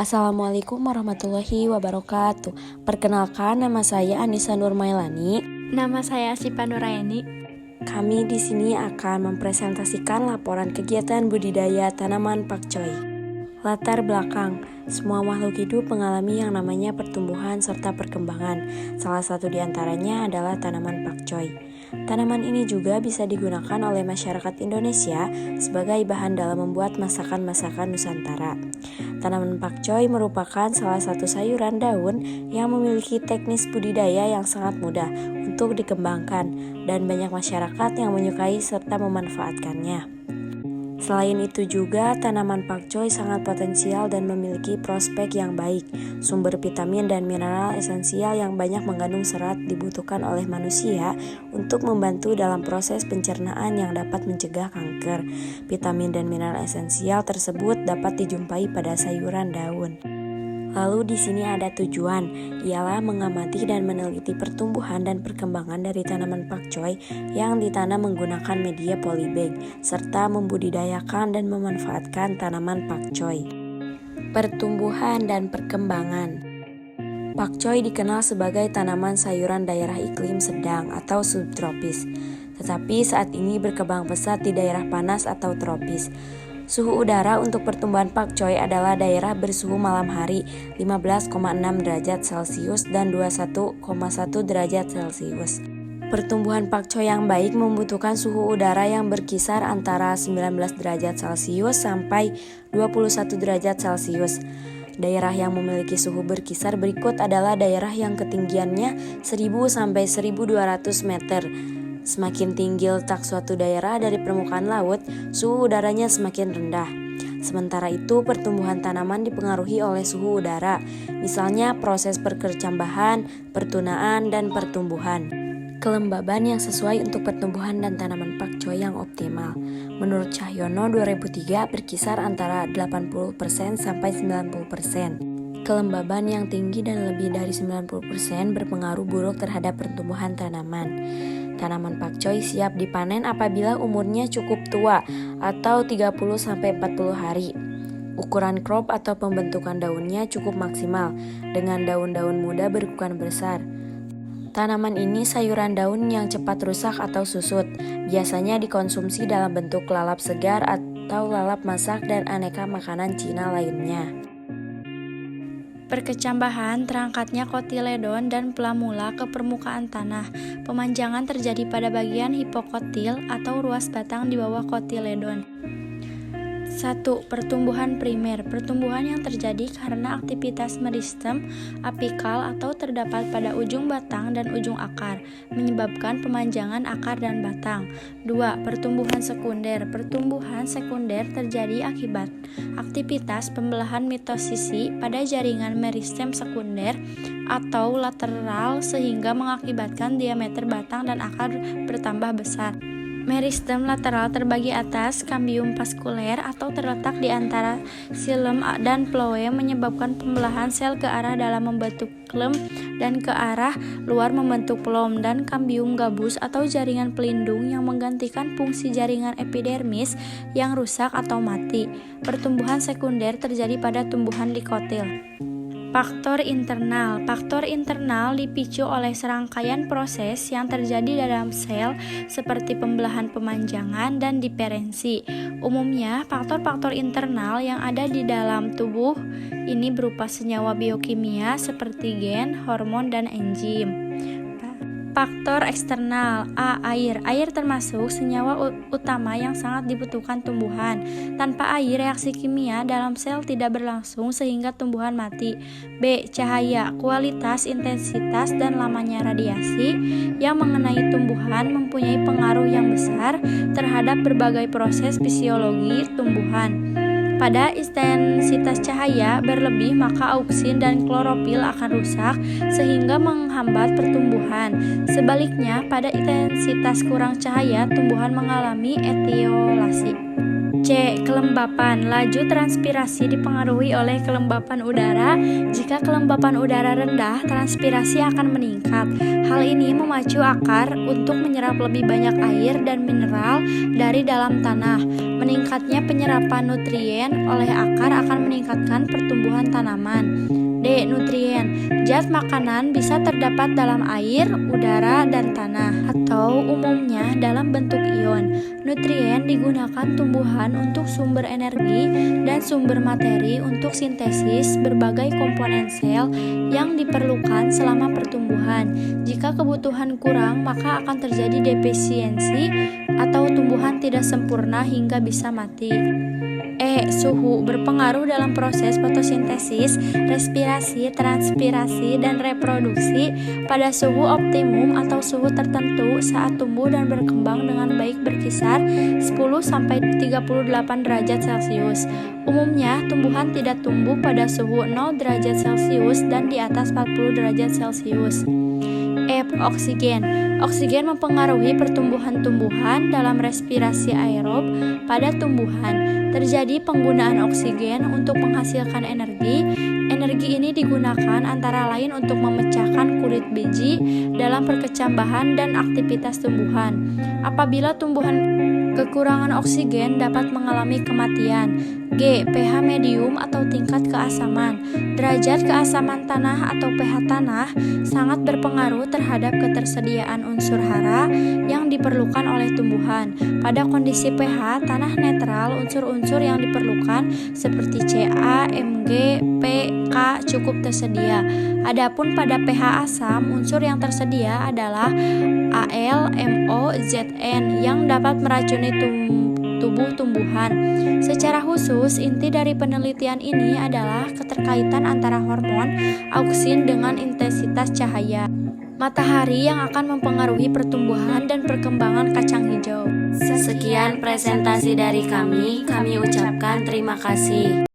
Assalamualaikum warahmatullahi wabarakatuh. Perkenalkan, nama saya Anissa Nurmailani. Nama saya Sipa Nurayani. Kami di sini akan mempresentasikan laporan kegiatan budidaya tanaman pakcoy. Latar belakang, semua makhluk hidup mengalami yang namanya pertumbuhan serta perkembangan. Salah satu di antaranya adalah tanaman pakcoy. Tanaman ini juga bisa digunakan oleh masyarakat Indonesia sebagai bahan dalam membuat masakan-masakan Nusantara. Tanaman pakcoy merupakan salah satu sayuran daun yang memiliki teknis budidaya yang sangat mudah untuk dikembangkan dan banyak masyarakat yang menyukai serta memanfaatkannya. Selain itu juga, tanaman pakcoy sangat potensial dan memiliki prospek yang baik. Sumber vitamin dan mineral esensial yang banyak mengandung serat dibutuhkan oleh manusia untuk membantu dalam proses pencernaan yang dapat mencegah kanker. Vitamin dan mineral esensial tersebut dapat dijumpai pada sayuran daun. Lalu di sini ada tujuan, ialah mengamati dan meneliti pertumbuhan dan perkembangan dari tanaman pakcoy yang ditanam menggunakan media polybag, serta membudidayakan dan memanfaatkan tanaman pakcoy. Pertumbuhan dan perkembangan. Pakcoy dikenal sebagai tanaman sayuran daerah iklim sedang atau subtropis, tetapi saat ini berkembang pesat di daerah panas atau tropis. Suhu udara untuk pertumbuhan pakcoy adalah daerah bersuhu malam hari 15,6 derajat Celcius dan 21,1 derajat Celcius. Pertumbuhan pakcoy yang baik membutuhkan suhu udara yang berkisar antara 19 derajat Celcius sampai 21 derajat Celcius. Daerah yang memiliki suhu berkisar berikut adalah daerah yang ketinggiannya 1000 sampai 1200 meter. Semakin tinggi letak suatu daerah dari permukaan laut, suhu udaranya semakin rendah. Sementara itu, pertumbuhan tanaman dipengaruhi oleh suhu udara, misalnya proses perkecambahan, pertunaan, dan pertumbuhan. Kelembaban yang sesuai untuk pertumbuhan dan tanaman pakcoy yang optimal. Menurut Cahyono 2003 berkisar antara 80% sampai 90%. Kelembaban yang tinggi dan lebih dari 90% berpengaruh buruk terhadap pertumbuhan tanaman. Tanaman pakcoy siap dipanen apabila umurnya cukup tua atau 30-40 hari. Ukuran crop atau pembentukan daunnya cukup maksimal dengan daun-daun muda berukuran besar. Tanaman ini sayuran daun yang cepat rusak atau susut. Biasanya dikonsumsi dalam bentuk lalap segar atau lalap masak dan aneka makanan Cina lainnya. Perkecambahan, terangkatnya kotiledon dan pelamula ke permukaan tanah. Pemanjangan terjadi pada bagian hipokotil atau ruas batang di bawah kotiledon. 1. Pertumbuhan primer. Pertumbuhan yang terjadi karena aktivitas meristem apikal atau terdapat pada ujung batang dan ujung akar, menyebabkan pemanjangan akar dan batang. 2. Pertumbuhan sekunder. Pertumbuhan sekunder terjadi akibat aktivitas pembelahan mitosisi pada jaringan meristem sekunder atau lateral sehingga mengakibatkan diameter batang dan akar bertambah besar. Meristem lateral terbagi atas kambium vaskuler atau terletak di antara xilem dan phloem menyebabkan pembelahan sel ke arah dalam membentuk klem dan ke arah luar membentuk phloem, dan kambium gabus atau jaringan pelindung yang menggantikan fungsi jaringan epidermis yang rusak atau mati. Pertumbuhan sekunder terjadi pada tumbuhan dikotil. Faktor internal. Faktor internal dipicu oleh serangkaian proses yang terjadi dalam sel seperti pembelahan, pemanjangan, dan diferensi. Umumnya, faktor-faktor internal yang ada di dalam tubuh ini berupa senyawa biokimia seperti gen, hormon, dan enzim. Faktor eksternal. A. Air. Air termasuk senyawa utama yang sangat dibutuhkan tumbuhan. Tanpa air, reaksi kimia dalam sel tidak berlangsung sehingga tumbuhan mati. B. Cahaya. Kualitas, intensitas, dan lamanya radiasi yang mengenai tumbuhan mempunyai pengaruh yang besar terhadap berbagai proses fisiologi tumbuhan. Pada intensitas cahaya berlebih, maka auksin dan klorofil akan rusak sehingga menghambat pertumbuhan. Sebaliknya, pada intensitas kurang cahaya, tumbuhan mengalami etiolasi. C. Kelembapan. Laju transpirasi dipengaruhi oleh kelembapan udara. Jika kelembapan udara rendah, transpirasi akan meningkat. Hal ini memacu akar untuk menyerap lebih banyak air dan mineral dari dalam tanah. Meningkatnya penyerapan nutrien oleh akar akan meningkatkan pertumbuhan tanaman. D. Nutrien. Zat makanan bisa terdapat dalam air, udara, dan tanah, atau umumnya dalam bentuk ion. Nutrien digunakan tumbuhan untuk sumber energi dan sumber materi untuk sintesis berbagai komponen sel yang diperlukan selama pertumbuhan. Jika kebutuhan kurang, maka akan terjadi defisiensi atau tumbuhan tidak sempurna hingga bisa mati. E. Suhu berpengaruh dalam proses fotosintesis, respirasi, transpirasi, dan reproduksi. Pada suhu optimum atau suhu tertentu saat tumbuh dan berkembang dengan baik berkisar 10-38 derajat Celcius. Umumnya, tumbuhan tidak tumbuh pada suhu 0 derajat Celcius dan di atas 40 derajat Celcius. F. Oksigen. Oksigen mempengaruhi pertumbuhan tumbuhan dalam respirasi aerob pada tumbuhan. Terjadi penggunaan oksigen untuk menghasilkan energi. Energi ini digunakan antara lain untuk memecahkan kulit biji dalam perkecambahan dan aktivitas tumbuhan. Apabila tumbuhan kekurangan oksigen dapat mengalami kematian. G. pH medium atau tingkat keasaman. Derajat keasaman tanah atau pH tanah sangat berpengaruh terhadap ketersediaan unsur hara yang diperlukan oleh tumbuhan. Pada kondisi pH tanah netral, unsur-unsur yang diperlukan seperti Ca, Mg, P, K cukup tersedia. Adapun pada pH asam, unsur yang tersedia adalah Al, MO, Zn yang dapat meracuni tubuh tumbuhan. Secara khusus, inti dari penelitian ini adalah keterkaitan antara hormon auksin dengan intensitas cahaya matahari yang akan mempengaruhi pertumbuhan dan perkembangan kacang hijau. Sekian presentasi dari kami ucapkan terima kasih.